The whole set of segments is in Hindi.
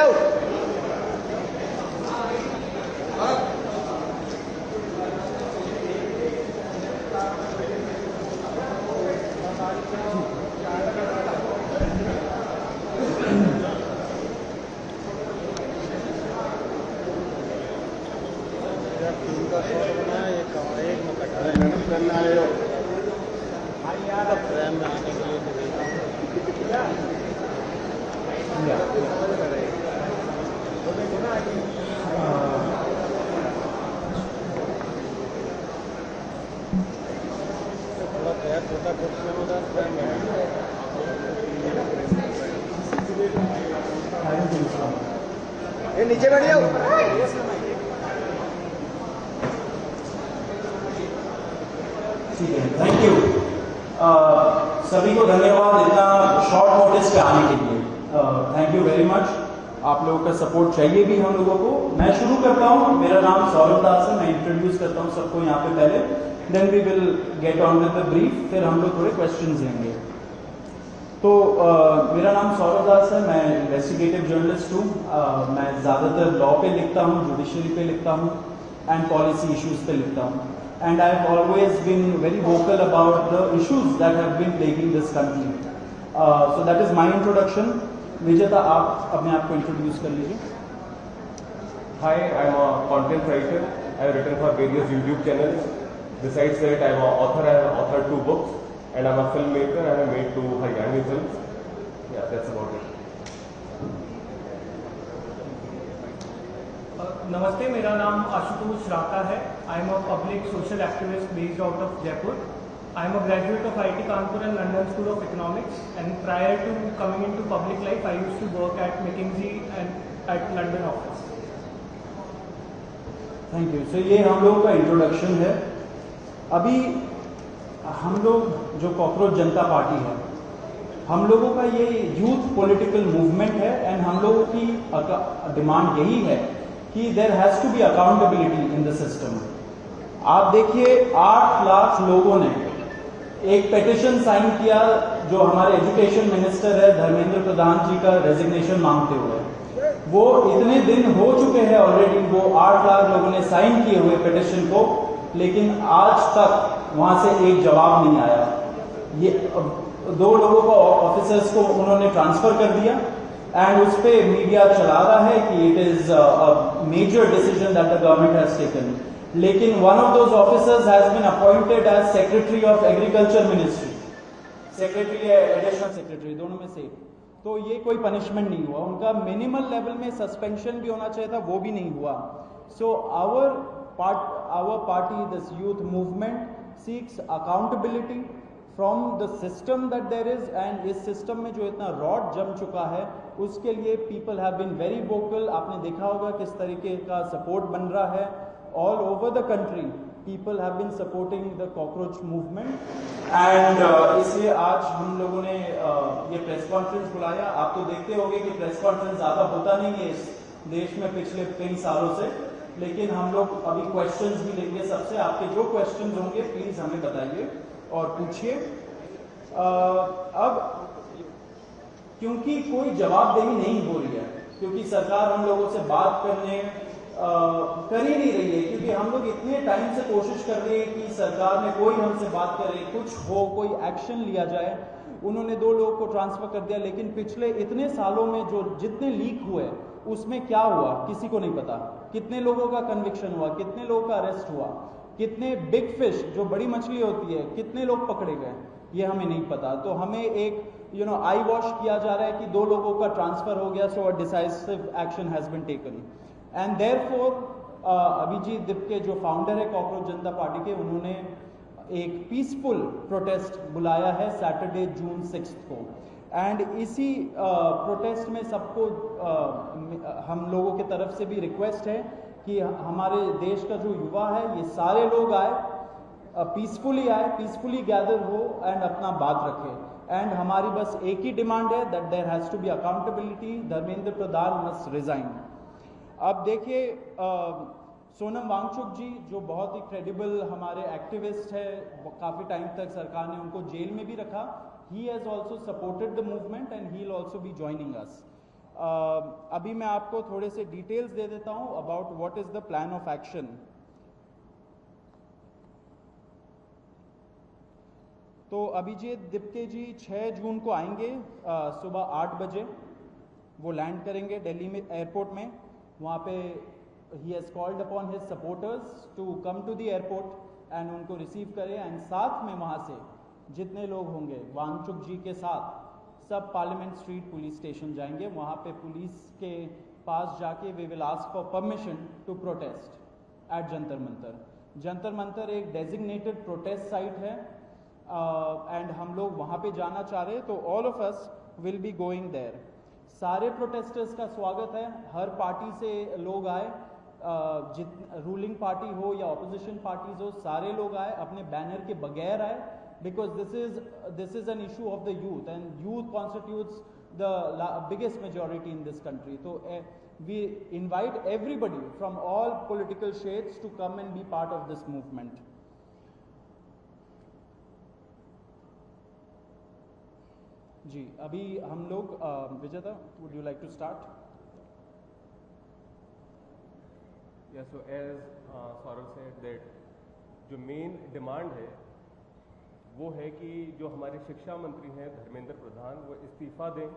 जाओ। नीचे बैठ जाओ। ठीक है, थैंक यू। सभी को धन्यवाद इतना शॉर्ट नोटिस पे आने के लिए। Thank you very much. आप लोगों का सपोर्ट चाहिए भी हम लोगों को। मैं शुरू करता हूँ। मेरा नाम सौरभ दास है। मैं इंट्रोड्यूस करता हूँ सबको यहाँ पे पहले, then we will get on with the brief, फिर हम लोग थोड़े क्वेश्चंस लेंगे। तो मेरा नाम सौरभ दास है। मैं इन्वेस्टिगेटिव जर्नलिस्ट हूँ। मैं ज़्यादातर लॉ पे लिखता हूँ, जुडिशरी पे लिखता हूँ एंड पॉलिसी इश्यूज पे लिखता हूँ। And I have always been very vocal about the issues that have been plaguing this country. So that is my introduction. Vijeta, आप अपने आप को इंट्रोड्यूस कर लीजिए। Hi, I'm a content writer. I have written for various YouTube channels. Besides that, I'm an author. I have authored 2 books. And I'm a filmmaker. I have made 2 Haryani films. Yeah, that's about it. नमस्ते, मेरा नाम आशुतोष राका है। I am a public social activist based out of Jaipur. I am a graduate of IIT Kanpur and London school of economics, and prior to coming into public life I used to work at McKinsey and at London office. Thank you. So ये हम लोगों का इंट्रोडक्शन है। अभी हम लोग जो कॉकरोच जनता पार्टी है, हम लोगों का ये यूथ पॉलिटिकल मूवमेंट है एंड हम लोगों की डिमांड यही है कि there has to be accountability in the system. आप देखिए 8 लाख लोगों ने एक पेटिशन साइन किया जो हमारे एजुकेशन मिनिस्टर है धर्मेंद्र प्रधान जी का रेजिग्नेशन मांगते हुए। वो इतने दिन हो चुके हैं ऑलरेडी, वो 8 लाख लोगों ने साइन किए हुए पेटिशन को, लेकिन आज तक वहां से एक जवाब नहीं आया। ये 2 लोगों को ऑफिसर्स को उन्होंने ट्रांसफर कर दिया एंड उस पे मीडिया चला रहा है कि it is a major decision that the government has taken. लेकिन one of those officers has been appointed as secretary of agriculture ministry, secretary या एडिशनल सेक्रेटरी, दोनों में से। तो ये कोई पनिशमेंट नहीं हुआ उनका। मिनिमल लेवल में सस्पेंशन भी होना चाहिए था, वो भी नहीं हुआ। So our party, this youth movement seeks accountability from the system that there is, and इस सिस्टम में जो इतना रॉड जम चुका है उसके लिए people have been very vocal। आपने देखा होगा किस तरीके का सपोर्ट बन रहा है all over the country। people have been supporting the cockroach movement and इसलिए आज हम लोगों ने ये प्रेस कॉन्फ्रेंस बुलाया। आप तो देखते होंगे कि प्रेस कॉन्फ्रेंस ज़्यादा होता नहीं है इस देश में पिछले कई सालों से, लेकिन हम लोग अभी क्वेश्चंस भी लेंगे सबसे। आपके जो क्वेश्चंस होंगे प्लीज हमें बताइए और पूछिए। अब क्योंकि कोई जवाबदेही नहीं हो रही है, क्योंकि सरकार हम लोगों से बात करने कर ही नहीं रही है, क्योंकि हम लोग इतने टाइम से कोशिश कर रहे हैं कि सरकार में कोई हमसे बात करे, कुछ हो, कोई एक्शन लिया जाए। उन्होंने 2 लोगों को ट्रांसफर कर दिया, लेकिन पिछले इतने सालों में जो जितने लीक हुए उसमें क्या हुआ किसी को नहीं पता। कितने लोगों का कन्विक्शन हुआ, कितने लोगों का अरेस्ट हुआ, कितने बिग फिश जो बड़ी मछली होती है कितने लोग पकड़े गए, ये हमें नहीं पता। तो हमें एक आई वॉश किया जा रहा है कि 2 लोगों का ट्रांसफर हो गया, so a decisive action has been taken. And therefore Abhijit Dipke जो फाउंडर है कॉकरोच जनता पार्टी के, उन्होंने एक पीसफुल प्रोटेस्ट बुलाया है सैटरडे जून 6 को। एंड इसी प्रोटेस्ट में सबको हम लोगों की तरफ से भी रिक्वेस्ट है कि हमारे देश का जो युवा है ये सारे लोग आए, पीसफुली आए, पीसफुली गैदर हो एंड अपना बात रखें। एंड हमारी बस एक ही डिमांड है that there has to be accountability, Dharmendra Pradhan must resign. अब देखिए सोनम वांगचुक जी जो बहुत ही क्रेडिबल हमारे एक्टिविस्ट है, काफ़ी टाइम तक सरकार ने उनको जेल में भी रखा। He has also supported the movement and he will also be joining us. अभी मैं आपको थोड़े से डिटेल्स दे देता हूं about what is the plan of action. तो अभिजीत दिप्के जी 6 जून को आएंगे सुबह 8 बजे। वो लैंड करेंगे दिल्ली में एयरपोर्ट में। वहाँ पे ही has called upon his supporters to come to the airport and उनको रिसीव करें। एंड साथ में वहाँ से जितने लोग होंगे वांगचुक जी के साथ सब पार्लियामेंट स्ट्रीट पुलिस स्टेशन जाएंगे। वहाँ पे पुलिस के पास जाके we will ask for permission to protest at Jantar Mantar. Jantar Mantar एक डेजिग्नेटेड प्रोटेस्ट साइट है एंड हम लोग वहाँ पे जाना चाह रहे हैं, तो all of us will be going there. सारे प्रोटेस्टर्स का स्वागत है, हर पार्टी से लोग आए, रूलिंग पार्टी हो या ऑपोजिशन पार्टीज हो, सारे लोग आए, अपने बैनर के बगैर आए, because this is an issue of the youth and youth constitutes the biggest majority in this country. So we invite everybody from all political shades to come and be part of this movement. जी अभी हम लोग विजेता, would you like to start? Yeah, so as Saurav said that जो मेन डिमांड है वो है कि जो हमारे शिक्षा मंत्री हैं धर्मेंद्र प्रधान वो इस्तीफा दें।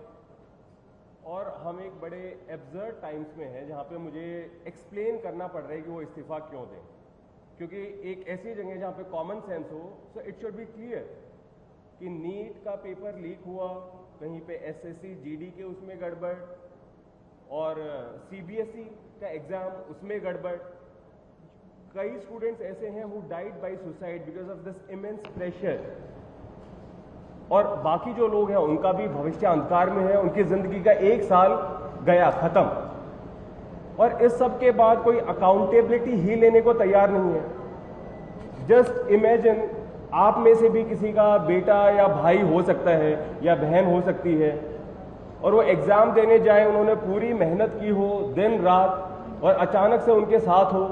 और हम एक बड़े एब्सर्ड टाइम्स में हैं जहाँ पे मुझे एक्सप्लेन करना पड़ रहा है कि वो इस्तीफा क्यों दें, क्योंकि एक ऐसी जगह जहाँ पे कॉमन सेंस हो, so it should be clear कि नीट का पेपर लीक हुआ, कहीं पे एसएससी जीडी के उसमें गड़बड़ और सीबीएसई का एग्जाम उसमें गड़बड़। कई स्टूडेंट्स ऐसे हैं who died by suicide because of this immense pressure, और बाकी जो लोग हैं उनका भी भविष्य अंधकार में है, उनकी जिंदगी का 1 साल गया खत्म, और इस सब के बाद कोई अकाउंटेबिलिटी ही लेने को तैयार नहीं है। जस्ट इमेजिन आप में से भी किसी का बेटा या भाई हो सकता है या बहन हो सकती है, और वो एग्जाम देने जाए, उन्होंने पूरी मेहनत की हो दिन रात, और अचानक से उनके साथ हो,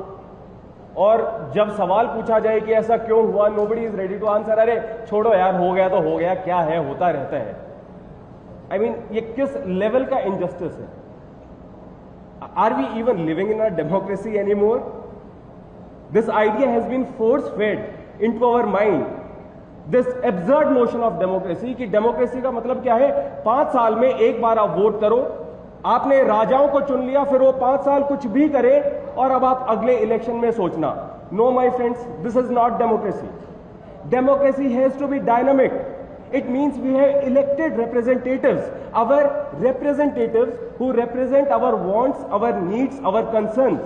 और जब सवाल पूछा जाए कि ऐसा क्यों हुआ, nobody is ready to answer. अरे छोड़ो यार, हो गया तो हो गया, क्या है, होता रहता है। आई मीन ये किस लेवल का इनजस्टिस है? Are we even living in a democracy anymore? This idea has been force fed into our mind, this absurd notion of democracy कि डेमोक्रेसी का मतलब क्या है? 5 साल में एक बार आप वोट करो, आपने राजाओं को चुन लिया, फिर वो 5 साल कुछ भी करे और अब आप अगले इलेक्शन में सोचना। No my friends, this is not democracy. Democracy has to be dynamic. It means we have elected representatives, our representatives who represent our wants, our needs, our concerns।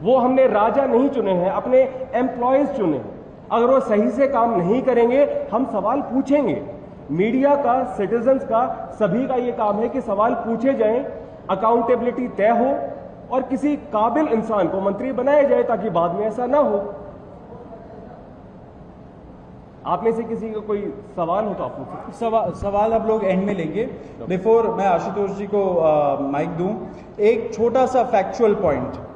वो हमने राजा नहीं चुने हैं, अपने एम्प्लॉयज चुने हैं। अगर वो सही से काम नहीं करेंगे, हम सवाल पूछेंगे। मीडिया का, सिटीजन्स का, सभी का ये काम है कि सवाल पूछे जाएं, अकाउंटेबिलिटी तय हो और किसी काबिल इंसान को मंत्री बनाया जाए ताकि बाद में ऐसा ना हो। आप में से किसी का कोई सवाल हो तो आप पूछिए। सवाल आप लोग एंड में लेंगे। बिफोर मैं आशुतोष जी को माइक दूं, एक छोटा सा फैक्चुअल पॉइंट।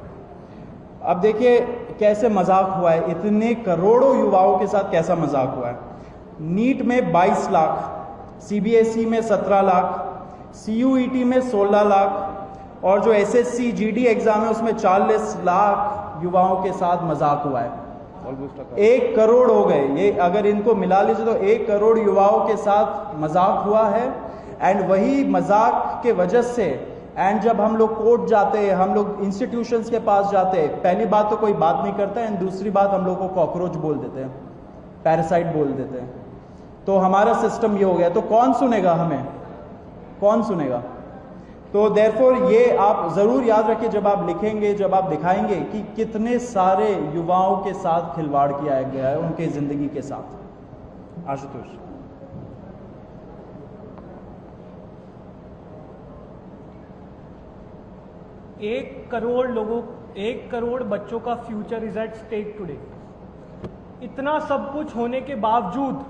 अब देखिए कैसे मजाक हुआ है, इतने करोड़ों युवाओं के साथ कैसा मजाक हुआ है। नीट में 22 लाख, सीबीएसई में 17 लाख, सीयूईटी में 16 लाख, और जो एसएससी जीडी एग्जाम है उसमें 40 लाख युवाओं के साथ मजाक हुआ है। 1 करोड़ हो गए ये, अगर इनको मिला लीजिए तो 1 करोड़ युवाओं के साथ मजाक हुआ है। एंड वही मजाक के वजह से, एंड जब हम लोग कोर्ट जाते हैं, हम लोग इंस्टीट्यूशंस के पास जाते हैं, पहली बात तो कोई बात नहीं करता है, एंड दूसरी बात हम लोग को कॉकरोच बोल देते हैं, पैरासाइट बोल देते हैं। तो हमारा सिस्टम ये हो गया, तो कौन सुनेगा हमें, कौन सुनेगा? तो देयरफॉर ये आप जरूर याद रखिए जब आप लिखेंगे, जब आप दिखाएंगे कि कितने सारे युवाओं के साथ खिलवाड़ किया गया है, उनके जिंदगी के साथ। आशुतोष। 1 करोड़ बच्चों का future is at stake today. इतना सब कुछ होने के बावजूद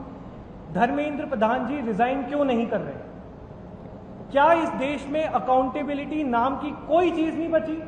धर्मेंद्र प्रधान जी रिजाइन क्यों नहीं कर रहे? क्या इस देश में अकाउंटेबिलिटी नाम की कोई चीज नहीं बची?